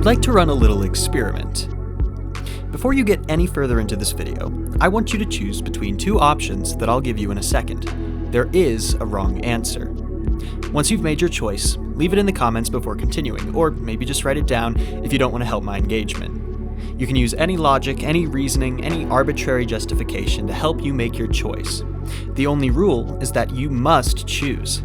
I'd like to run a little experiment. Before you get any further into this video, I want you to choose between two options that I'll give you in a second. There is a wrong answer. Once you've made your choice, leave it in the comments before continuing, or maybe just write it down if you don't want to help my engagement. You can use any logic, any reasoning, any arbitrary justification to help you make your choice. The only rule is that you must choose.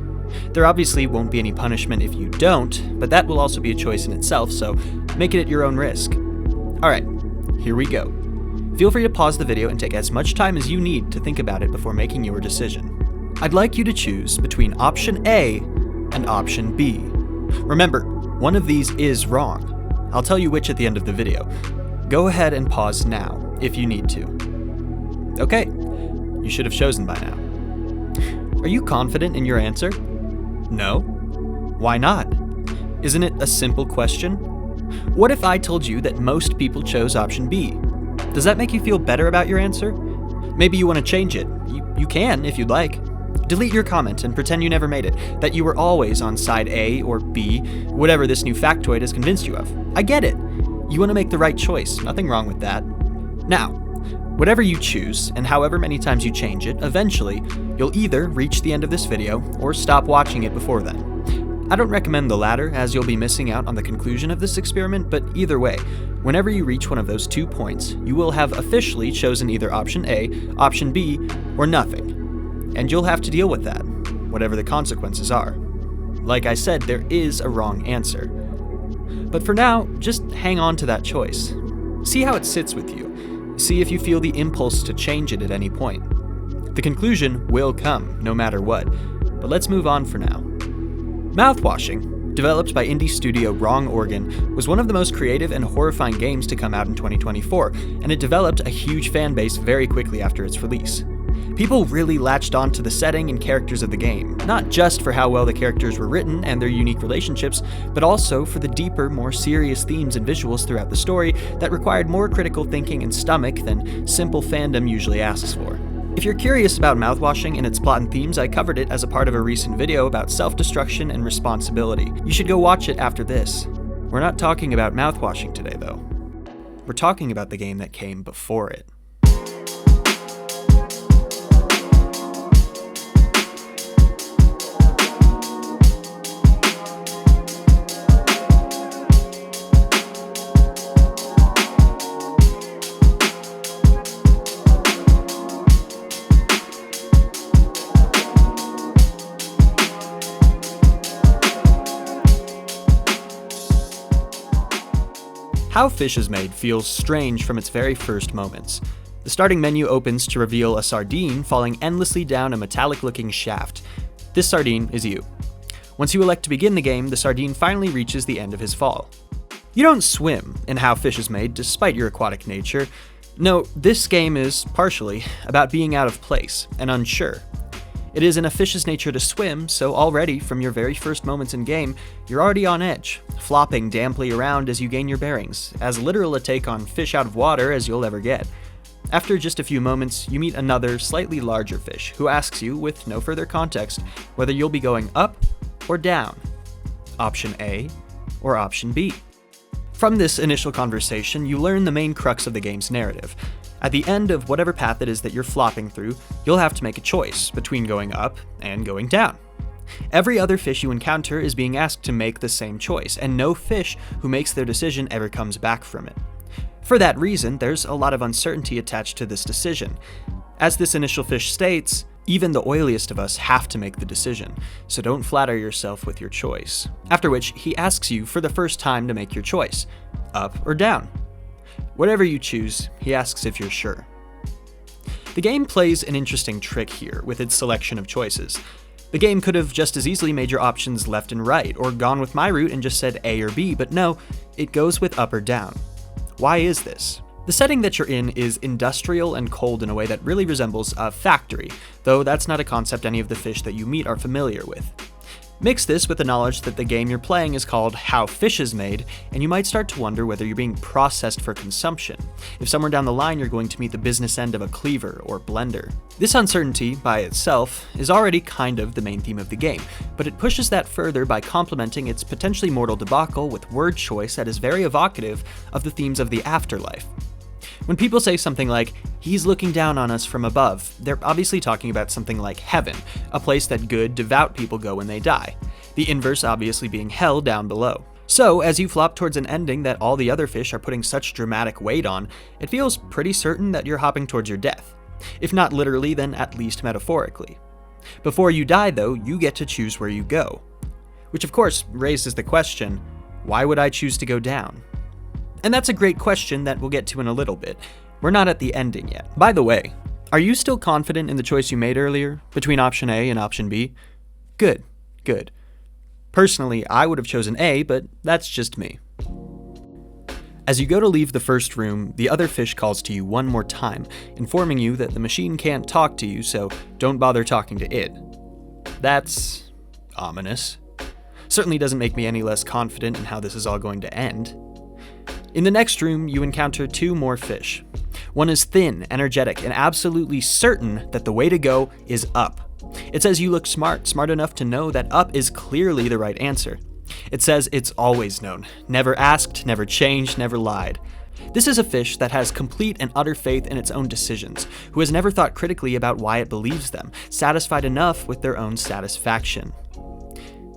There obviously won't be any punishment if you don't, but that will also be a choice in itself, so make it at your own risk. Alright, here we go. Feel free to pause the video and take as much time as you need to think about it before making your decision. I'd like you to choose between option A and option B. Remember, one of these is wrong. I'll tell you which at the end of the video. Go ahead and pause now, if you need to. Okay, you should have chosen by now. Are you confident in your answer? No? Why not? Isn't it a simple question? What if I told you that most people chose option B? Does that make you feel better about your answer? Maybe you want to change it. You can if you'd like. Delete your comment and pretend you never made it, that you were always on side A or B, whatever this new factoid has convinced you of. I get it. You want to make the right choice, nothing wrong with that. Now, whatever you choose, and however many times you change it, eventually, you'll either reach the end of this video or stop watching it before then. I don't recommend the latter, as you'll be missing out on the conclusion of this experiment, but either way, whenever you reach one of those 2 points, you will have officially chosen either option A, option B, or nothing. And you'll have to deal with that, whatever the consequences are. Like I said, there is a wrong answer. But for now, just hang on to that choice. See how it sits with you. See if you feel the impulse to change it at any point. The conclusion will come, no matter what. But let's move on for now. Mouthwashing, developed by indie studio Wrong Organ, was one of the most creative and horrifying games to come out in 2024, and it developed a huge fan base very quickly after its release. People really latched onto the setting and characters of the game, not just for how well the characters were written and their unique relationships, but also for the deeper, more serious themes and visuals throughout the story that required more critical thinking and stomach than simple fandom usually asks for. If you're curious about Mouthwashing and its plot and themes, I covered it as a part of a recent video about self-destruction and responsibility. You should go watch it after this. We're not talking about Mouthwashing today, though. We're talking about the game that came before it. How Fish is Made feels strange from its very first moments. The starting menu opens to reveal a sardine falling endlessly down a metallic-looking shaft. This sardine is you. Once you elect to begin the game, the sardine finally reaches the end of his fall. You don't swim in How Fish is Made, despite your aquatic nature. No, this game is, partially, about being out of place and unsure. It is in a fish's nature to swim, so already, from your very first moments in game, you're already on edge, flopping damply around as you gain your bearings, as literal a take on fish out of water as you'll ever get. After just a few moments, you meet another, slightly larger fish, who asks you, with no further context, whether you'll be going up or down, option A or option B. From this initial conversation, you learn the main crux of the game's narrative. At the end of whatever path it is that you're flopping through, you'll have to make a choice between going up and going down. Every other fish you encounter is being asked to make the same choice, and no fish who makes their decision ever comes back from it. For that reason, there's a lot of uncertainty attached to this decision. As this initial fish states, even the oiliest of us have to make the decision, so don't flatter yourself with your choice. After which, he asks you for the first time to make your choice, up or down. Whatever you choose, he asks if you're sure. The game plays an interesting trick here with its selection of choices. The game could have just as easily made your options left and right, or gone with my route and just said A or B, but no, it goes with up or down. Why is this? The setting that you're in is industrial and cold in a way that really resembles a factory, though that's not a concept any of the fish that you meet are familiar with. Mix this with the knowledge that the game you're playing is called How Fish is Made, and you might start to wonder whether you're being processed for consumption, if somewhere down the line you're going to meet the business end of a cleaver or blender. This uncertainty, by itself, is already kind of the main theme of the game, but it pushes that further by complementing its potentially mortal debacle with word choice that is very evocative of the themes of the afterlife. When people say something like, "He's looking down on us from above," they're obviously talking about something like heaven, a place that good, devout people go when they die. The inverse obviously being hell down below. So, as you flop towards an ending that all the other fish are putting such dramatic weight on, it feels pretty certain that you're hopping towards your death. If not literally, then at least metaphorically. Before you die, though, you get to choose where you go. Which of course raises the question, why would I choose to go down? And that's a great question that we'll get to in a little bit. We're not at the ending yet. By the way, are you still confident in the choice you made earlier, between option A and option B? Good, good. Personally, I would have chosen A, but that's just me. As you go to leave the first room, the other fish calls to you one more time, informing you that the machine can't talk to you, so don't bother talking to it. That's ominous. Certainly doesn't make me any less confident in how this is all going to end. In the next room, you encounter two more fish. One is thin, energetic, and absolutely certain that the way to go is up. It says you look smart enough to know that up is clearly the right answer. It says it's always known, never asked, never changed, never lied. This is a fish that has complete and utter faith in its own decisions, who has never thought critically about why it believes them, satisfied enough with their own satisfaction.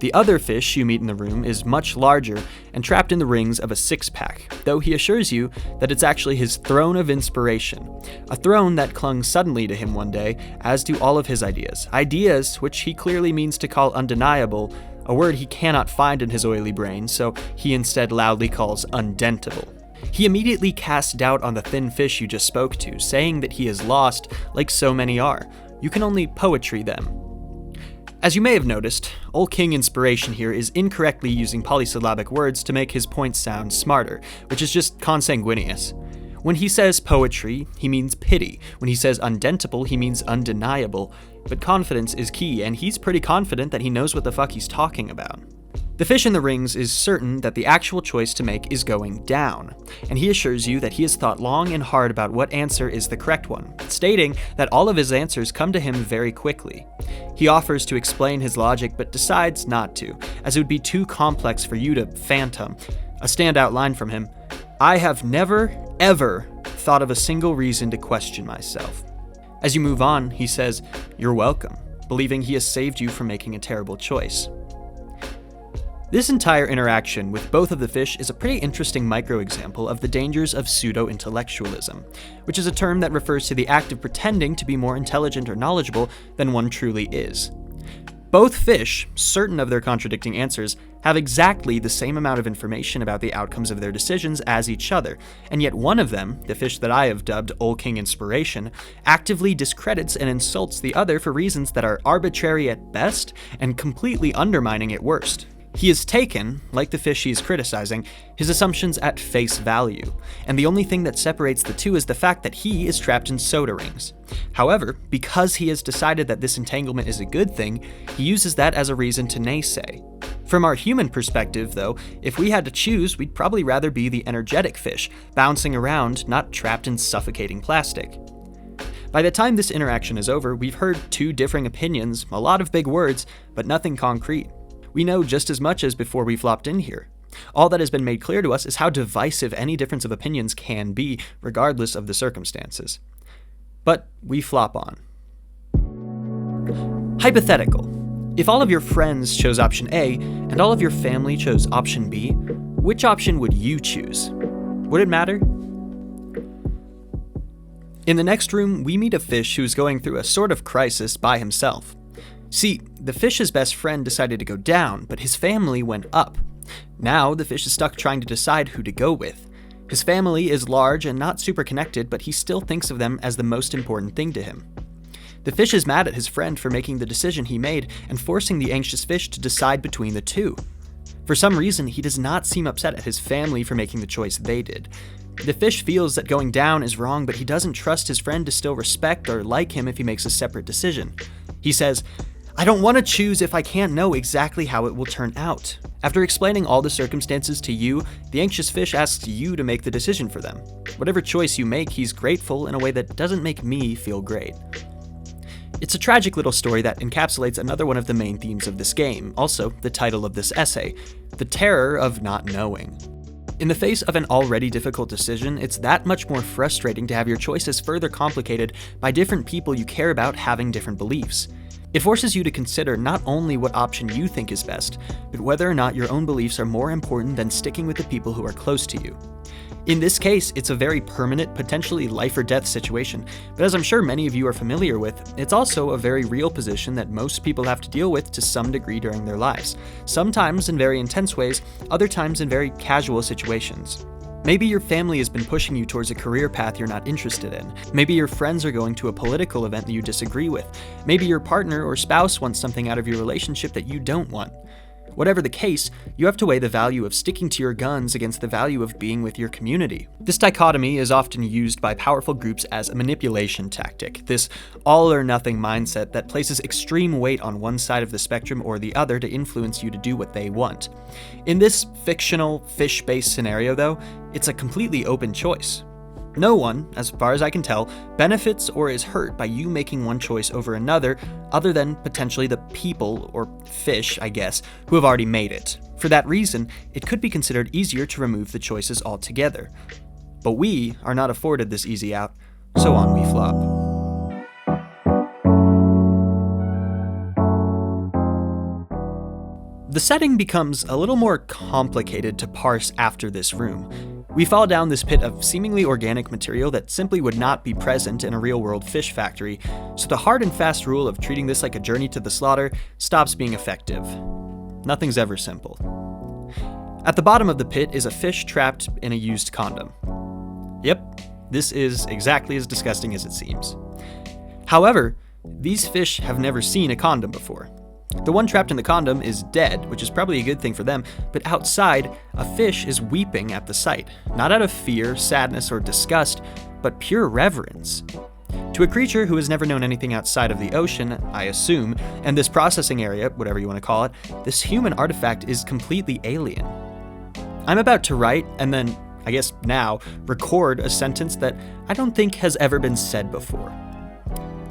The other fish you meet in the room is much larger and trapped in the rings of a six-pack, though he assures you that it's actually his throne of inspiration, a throne that clung suddenly to him one day, as do all of his ideas which he clearly means to call undeniable, a word he cannot find in his oily brain, so he instead loudly calls undentable. He immediately casts doubt on the thin fish you just spoke to, saying that he is lost, like so many are. You can only poetry them. As you may have noticed, Old King Inspiration here is incorrectly using polysyllabic words to make his point sound smarter, which is just consanguineous. When he says poetry, he means pity. When he says undentable, he means undeniable. But confidence is key, and he's pretty confident that he knows what the fuck he's talking about. The fish in the rings is certain that the actual choice to make is going down, and he assures you that he has thought long and hard about what answer is the correct one, stating that all of his answers come to him very quickly. He offers to explain his logic but decides not to, as it would be too complex for you to fathom. A standout line from him, "I have never, ever thought of a single reason to question myself." As you move on, he says, "You're welcome," believing he has saved you from making a terrible choice. This entire interaction with both of the fish is a pretty interesting microexample of the dangers of pseudo-intellectualism, which is a term that refers to the act of pretending to be more intelligent or knowledgeable than one truly is. Both fish, certain of their contradicting answers, have exactly the same amount of information about the outcomes of their decisions as each other, and yet one of them, the fish that I have dubbed Old King Inspiration, actively discredits and insults the other for reasons that are arbitrary at best and completely undermining at worst. He has taken, like the fish he is criticizing, his assumptions at face value, and the only thing that separates the two is the fact that he is trapped in soda rings. However, because he has decided that this entanglement is a good thing, he uses that as a reason to naysay. From our human perspective, though, if we had to choose, we'd probably rather be the energetic fish, bouncing around, not trapped in suffocating plastic. By the time this interaction is over, we've heard two differing opinions, a lot of big words, but nothing concrete. We know just as much as before we flopped in here. All that has been made clear to us is how divisive any difference of opinions can be, regardless of the circumstances. But we flop on. Hypothetical. If all of your friends chose option A, and all of your family chose option B, which option would you choose? Would it matter? In the next room, we meet a fish who's going through a sort of crisis by himself. See, the fish's best friend decided to go down, but his family went up. Now, the fish is stuck trying to decide who to go with. His family is large and not super connected, but he still thinks of them as the most important thing to him. The fish is mad at his friend for making the decision he made and forcing the anxious fish to decide between the two. For some reason, he does not seem upset at his family for making the choice they did. The fish feels that going down is wrong, but he doesn't trust his friend to still respect or like him if he makes a separate decision. He says, I don't want to choose if I can't know exactly how it will turn out. After explaining all the circumstances to you, the anxious fish asks you to make the decision for them. Whatever choice you make, he's grateful in a way that doesn't make me feel great. It's a tragic little story that encapsulates another one of the main themes of this game, also the title of this essay, the terror of not knowing. In the face of an already difficult decision, it's that much more frustrating to have your choices further complicated by different people you care about having different beliefs. It forces you to consider not only what option you think is best, but whether or not your own beliefs are more important than sticking with the people who are close to you. In this case, it's a very permanent, potentially life or death situation, but as I'm sure many of you are familiar with, it's also a very real position that most people have to deal with to some degree during their lives, sometimes in very intense ways, other times in very casual situations. Maybe your family has been pushing you towards a career path you're not interested in. Maybe your friends are going to a political event that you disagree with. Maybe your partner or spouse wants something out of your relationship that you don't want. Whatever the case, you have to weigh the value of sticking to your guns against the value of being with your community. This dichotomy is often used by powerful groups as a manipulation tactic, this all-or-nothing mindset that places extreme weight on one side of the spectrum or the other to influence you to do what they want. In this fictional, fish-based scenario, though, it's a completely open choice. No one, as far as I can tell, benefits or is hurt by you making one choice over another, other than potentially the people, or fish, I guess, who have already made it. For that reason, it could be considered easier to remove the choices altogether. But we are not afforded this easy out, so on we flop. The setting becomes a little more complicated to parse after this room. We fall down this pit of seemingly organic material that simply would not be present in a real-world fish factory, so the hard and fast rule of treating this like a journey to the slaughter stops being effective. Nothing's ever simple. At the bottom of the pit is a fish trapped in a used condom. Yep, this is exactly as disgusting as it seems. However, these fish have never seen a condom before. The one trapped in the condom is dead, which is probably a good thing for them, but outside, a fish is weeping at the sight, not out of fear, sadness, or disgust, but pure reverence. To a creature who has never known anything outside of the ocean, I assume, and this processing area, whatever you want to call it, this human artifact is completely alien. I'm about to write, and then, I guess now, record a sentence that I don't think has ever been said before.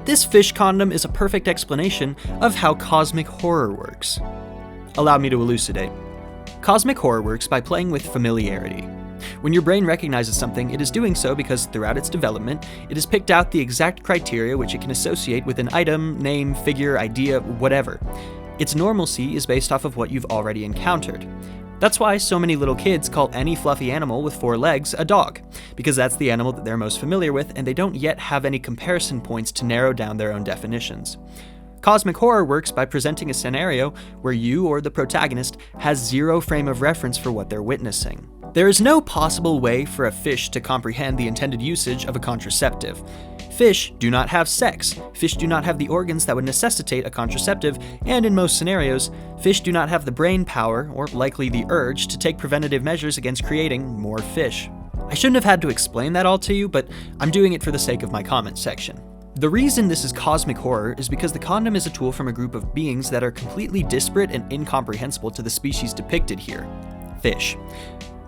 This fish condom is a perfect explanation of how cosmic horror works. Allow me to elucidate. Cosmic horror works by playing with familiarity. When your brain recognizes something, it is doing so because throughout its development, it has picked out the exact criteria which it can associate with an item, name, figure, idea, whatever. Its normalcy is based off of what you've already encountered. That's why so many little kids call any fluffy animal with 4 legs a dog, because that's the animal that they're most familiar with and they don't yet have any comparison points to narrow down their own definitions. Cosmic horror works by presenting a scenario where you or the protagonist has zero frame of reference for what they're witnessing. There is no possible way for a fish to comprehend the intended usage of a contraceptive. Fish do not have sex, fish do not have the organs that would necessitate a contraceptive, and in most scenarios, fish do not have the brain power, or likely the urge, to take preventative measures against creating more fish. I shouldn't have had to explain that all to you, but I'm doing it for the sake of my comment section. The reason this is cosmic horror is because the condom is a tool from a group of beings that are completely disparate and incomprehensible to the species depicted here, fish.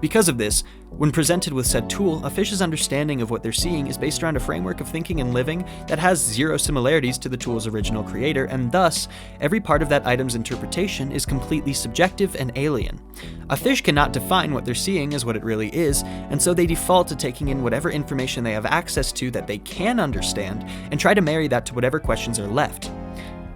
Because of this, when presented with said tool, a fish's understanding of what they're seeing is based around a framework of thinking and living that has zero similarities to the tool's original creator, and thus, every part of that item's interpretation is completely subjective and alien. A fish cannot define what they're seeing as what it really is, and so they default to taking in whatever information they have access to that they can understand, and try to marry that to whatever questions are left.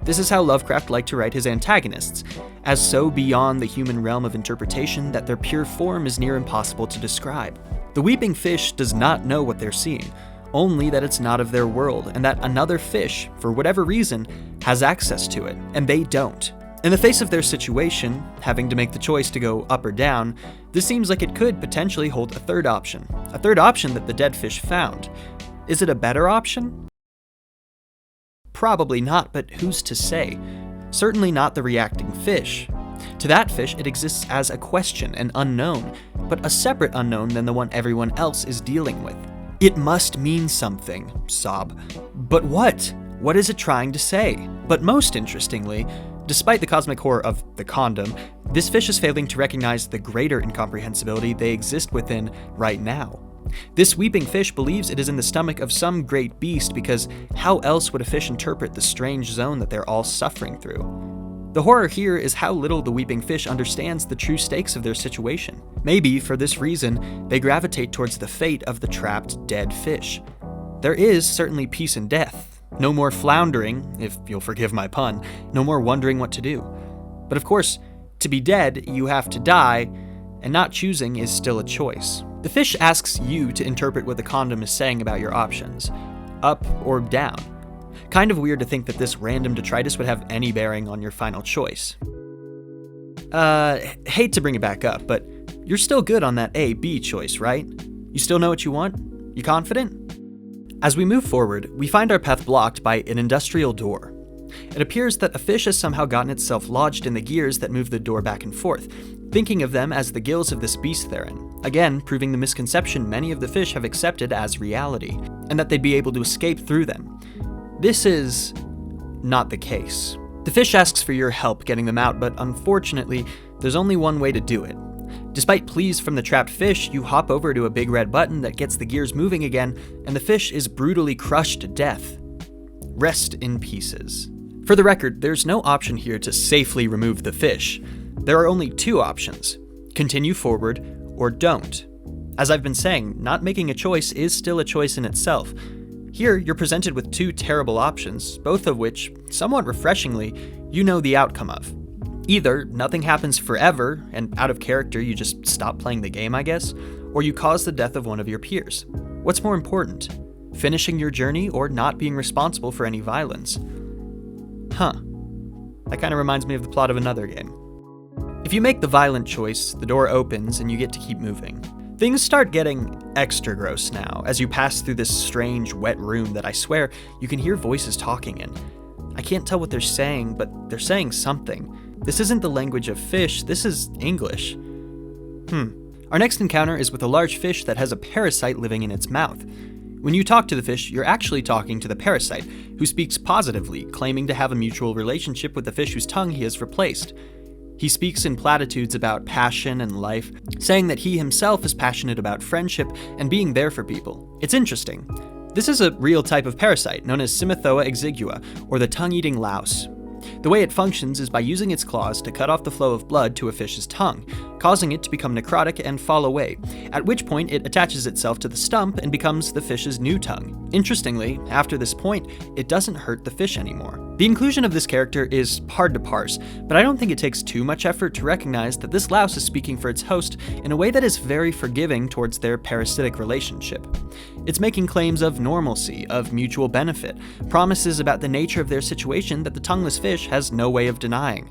This is how Lovecraft liked to write his antagonists, as so beyond the human realm of interpretation that their pure form is near impossible to describe. The weeping fish does not know what they're seeing, only that it's not of their world, and that another fish, for whatever reason, has access to it, and they don't. In the face of their situation, having to make the choice to go up or down, this seems like it could potentially hold a third option that the dead fish found. Is it a better option? Probably not, but who's to say? Certainly not the reacting fish. To that fish, it exists as a question, an unknown, but a separate unknown than the one everyone else is dealing with. It must mean something, sob. But what? What is it trying to say? But most interestingly, despite the cosmic horror of the condom, this fish is failing to recognize the greater incomprehensibility they exist within right now. This weeping fish believes it is in the stomach of some great beast because how else would a fish interpret the strange zone that they're all suffering through? The horror here is how little the weeping fish understands the true stakes of their situation. Maybe, for this reason, they gravitate towards the fate of the trapped, dead fish. There is certainly peace in death. No more floundering, if you'll forgive my pun, no more wondering what to do. But of course, to be dead, you have to die, and not choosing is still a choice. The fish asks you to interpret what the condom is saying about your options, up or down. Kind of weird to think that this random detritus would have any bearing on your final choice. Hate to bring it back up, but you're still good on that A-B choice, right? You still know what you want? You confident? As we move forward, we find our path blocked by an industrial door. It appears that a fish has somehow gotten itself lodged in the gears that move the door back and forth, thinking of them as the gills of this beast therein, again proving the misconception many of the fish have accepted as reality, and that they'd be able to escape through them. This is not the case. The fish asks for your help getting them out, but unfortunately, there's only one way to do it. Despite pleas from the trapped fish, you hop over to a big red button that gets the gears moving again, and the fish is brutally crushed to death. Rest in pieces. For the record, there's no option here to safely remove the fish. There are only two options: continue forward or don't. As I've been saying, not making a choice is still a choice in itself. Here, you're presented with two terrible options, both of which, somewhat refreshingly, you know the outcome of. Either nothing happens forever, and out of character you just stop playing the game, I guess, or you cause the death of one of your peers. What's more important, finishing your journey or not being responsible for any violence? That kind of reminds me of the plot of another game. If you make the violent choice, the door opens and you get to keep moving. Things start getting extra gross now, as you pass through this strange, wet room that I swear you can hear voices talking in. I can't tell what they're saying, but they're saying something. This isn't the language of fish, this is English. Our next encounter is with a large fish that has a parasite living in its mouth. When you talk to the fish, you're actually talking to the parasite, who speaks positively, claiming to have a mutual relationship with the fish whose tongue he has replaced. He speaks in platitudes about passion and life, saying that he himself is passionate about friendship and being there for people. It's interesting. This is a real type of parasite known as Symathoa exigua, or the tongue-eating louse. The way it functions is by using its claws to cut off the flow of blood to a fish's tongue, causing it to become necrotic and fall away, at which point it attaches itself to the stump and becomes the fish's new tongue. Interestingly, after this point, it doesn't hurt the fish anymore. The inclusion of this character is hard to parse, but I don't think it takes too much effort to recognize that this louse is speaking for its host in a way that is very forgiving towards their parasitic relationship. It's making claims of normalcy, of mutual benefit, promises about the nature of their situation that the tongueless fish has no way of denying.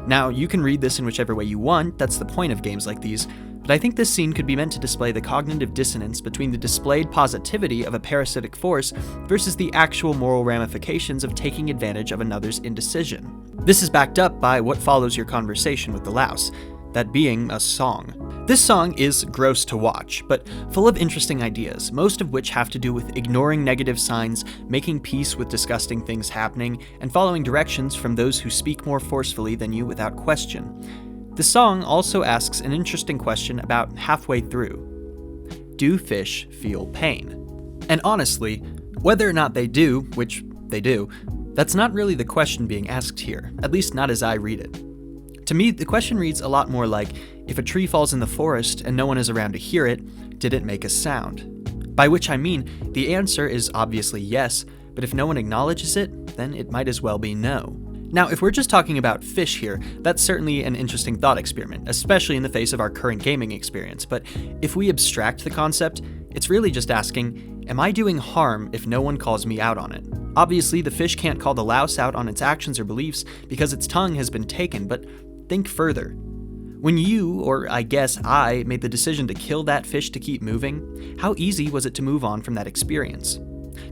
Now, you can read this in whichever way you want, that's the point of games like these, but I think this scene could be meant to display the cognitive dissonance between the displayed positivity of a parasitic force versus the actual moral ramifications of taking advantage of another's indecision. This is backed up by what follows your conversation with the louse, that being a song. This song is gross to watch, but full of interesting ideas, most of which have to do with ignoring negative signs, making peace with disgusting things happening, and following directions from those who speak more forcefully than you without question. The song also asks an interesting question about halfway through. Do fish feel pain? And honestly, whether or not they do, which they do, that's not really the question being asked here, at least not as I read it. To me, the question reads a lot more like, if a tree falls in the forest and no one is around to hear it, did it make a sound? By which I mean, the answer is obviously yes, but if no one acknowledges it, then it might as well be no. Now, if we're just talking about fish here, that's certainly an interesting thought experiment, especially in the face of our current gaming experience, but if we abstract the concept, it's really just asking, am I doing harm if no one calls me out on it? Obviously, the fish can't call the louse out on its actions or beliefs because its tongue has been taken, but think further. When you, or I guess I, made the decision to kill that fish to keep moving, how easy was it to move on from that experience?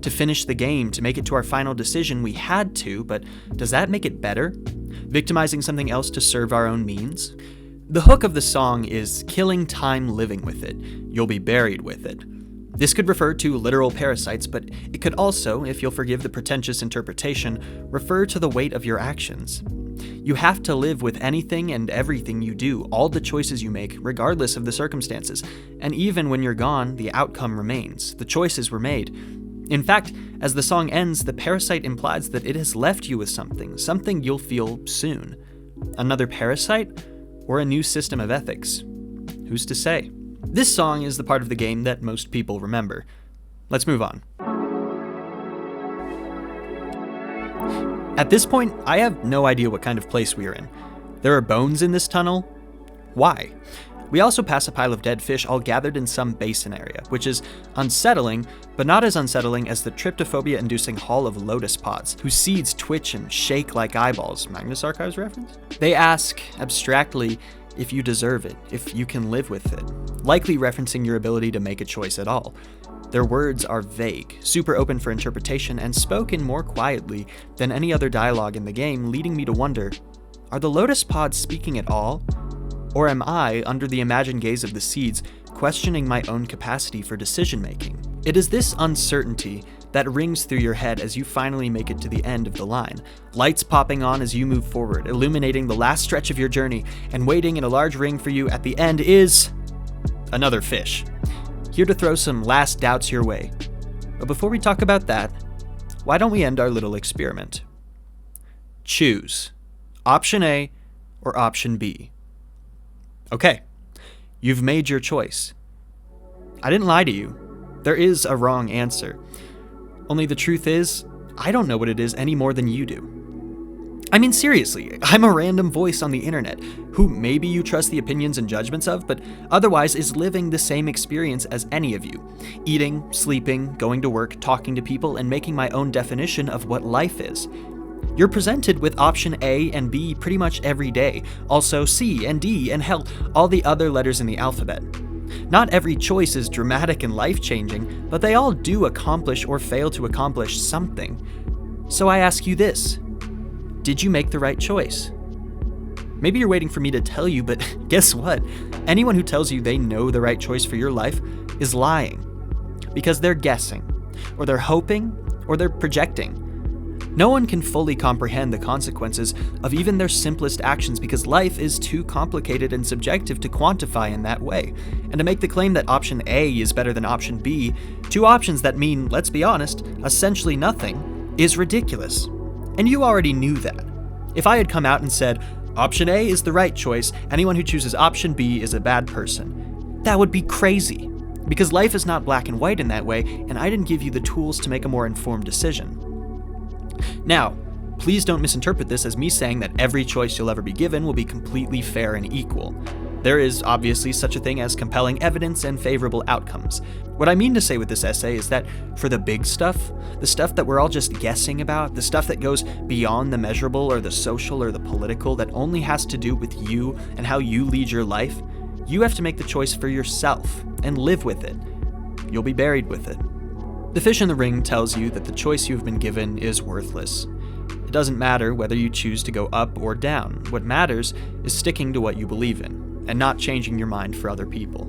To finish the game, to make it to our final decision, we had to, but does that make it better? Victimizing something else to serve our own means? The hook of the song is killing time living with it. You'll be buried with it. This could refer to literal parasites, but it could also, if you'll forgive the pretentious interpretation, refer to the weight of your actions. You have to live with anything and everything you do, all the choices you make, regardless of the circumstances. And even when you're gone, the outcome remains. The choices were made. In fact, as the song ends, the parasite implies that it has left you with something you'll feel soon. Another parasite? Or a new system of ethics? Who's to say? This song is the part of the game that most people remember. Let's move on. At this point, I have no idea what kind of place we are in. There are bones in this tunnel? Why? We also pass a pile of dead fish all gathered in some basin area, which is unsettling, but not as unsettling as the tryptophobia-inducing Hall of Lotus Pods, whose seeds twitch and shake like eyeballs. Magnus Archives reference? They ask, abstractly, if you deserve it, if you can live with it, likely referencing your ability to make a choice at all. Their words are vague, super open for interpretation, and spoken more quietly than any other dialogue in the game, leading me to wonder, are the Lotus Pods speaking at all? Or am I, under the imagined gaze of the seeds, questioning my own capacity for decision-making? It is this uncertainty that rings through your head as you finally make it to the end of the line. Lights popping on as you move forward, illuminating the last stretch of your journey, and waiting in a large ring for you at the end is another fish. Here to throw some last doubts your way. But before we talk about that, why don't we end our little experiment? Choose option A or option B. Okay, you've made your choice. I didn't lie to you. There is a wrong answer. Only the truth is, I don't know what it is any more than you do. I mean, seriously, I'm a random voice on the internet, who maybe you trust the opinions and judgments of, but otherwise is living the same experience as any of you. Eating, sleeping, going to work, talking to people, and making my own definition of what life is. You're presented with option A and B pretty much every day, also C and D, and hell, all the other letters in the alphabet. Not every choice is dramatic and life-changing, but they all do accomplish or fail to accomplish something. So I ask you this. Did you make the right choice? Maybe you're waiting for me to tell you, but guess what? Anyone who tells you they know the right choice for your life is lying. Because they're guessing, or they're hoping, or they're projecting. No one can fully comprehend the consequences of even their simplest actions because life is too complicated and subjective to quantify in that way. And to make the claim that option A is better than option B, two options that mean, let's be honest, essentially nothing, is ridiculous. And you already knew that. If I had come out and said, option A is the right choice, anyone who chooses option B is a bad person, that would be crazy. Because life is not black and white in that way, and I didn't give you the tools to make a more informed decision. Now, please don't misinterpret this as me saying that every choice you'll ever be given will be completely fair and equal. There is obviously such a thing as compelling evidence and favorable outcomes. What I mean to say with this essay is that for the big stuff, the stuff that we're all just guessing about, the stuff that goes beyond the measurable or the social or the political, that only has to do with you and how you lead your life, you have to make the choice for yourself and live with it. You'll be buried with it. The fish in the ring tells you that the choice you've been given is worthless. It doesn't matter whether you choose to go up or down. What matters is sticking to what you believe in, and not changing your mind for other people.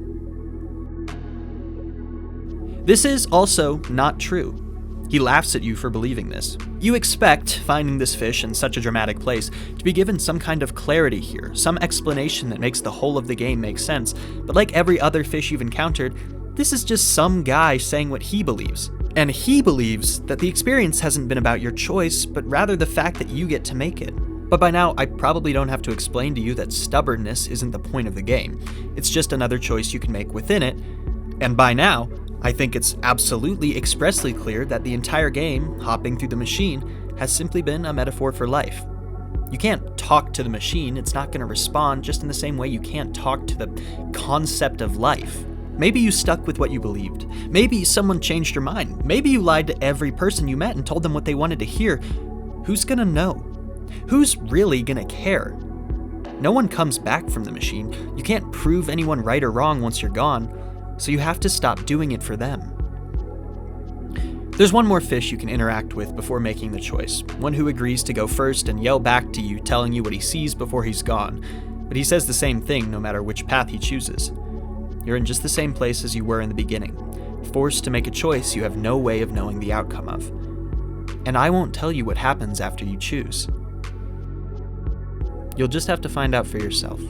This is also not true. He laughs at you for believing this. You expect, finding this fish in such a dramatic place, to be given some kind of clarity here, some explanation that makes the whole of the game make sense, but like every other fish you've encountered, this is just some guy saying what he believes. And he believes that the experience hasn't been about your choice, but rather the fact that you get to make it. But by now, I probably don't have to explain to you that stubbornness isn't the point of the game. It's just another choice you can make within it. And by now, I think it's absolutely expressly clear that the entire game, hopping through the machine, has simply been a metaphor for life. You can't talk to the machine, it's not going to respond, just in the same way you can't talk to the concept of life. Maybe you stuck with what you believed. Maybe someone changed your mind. Maybe you lied to every person you met and told them what they wanted to hear. Who's gonna know? Who's really gonna care? No one comes back from the machine. You can't prove anyone right or wrong once you're gone, so you have to stop doing it for them. There's one more fish you can interact with before making the choice, one who agrees to go first and yell back to you, telling you what he sees before he's gone, but he says the same thing no matter which path he chooses. You're in just the same place as you were in the beginning, forced to make a choice you have no way of knowing the outcome of. And I won't tell you what happens after you choose. You'll just have to find out for yourself.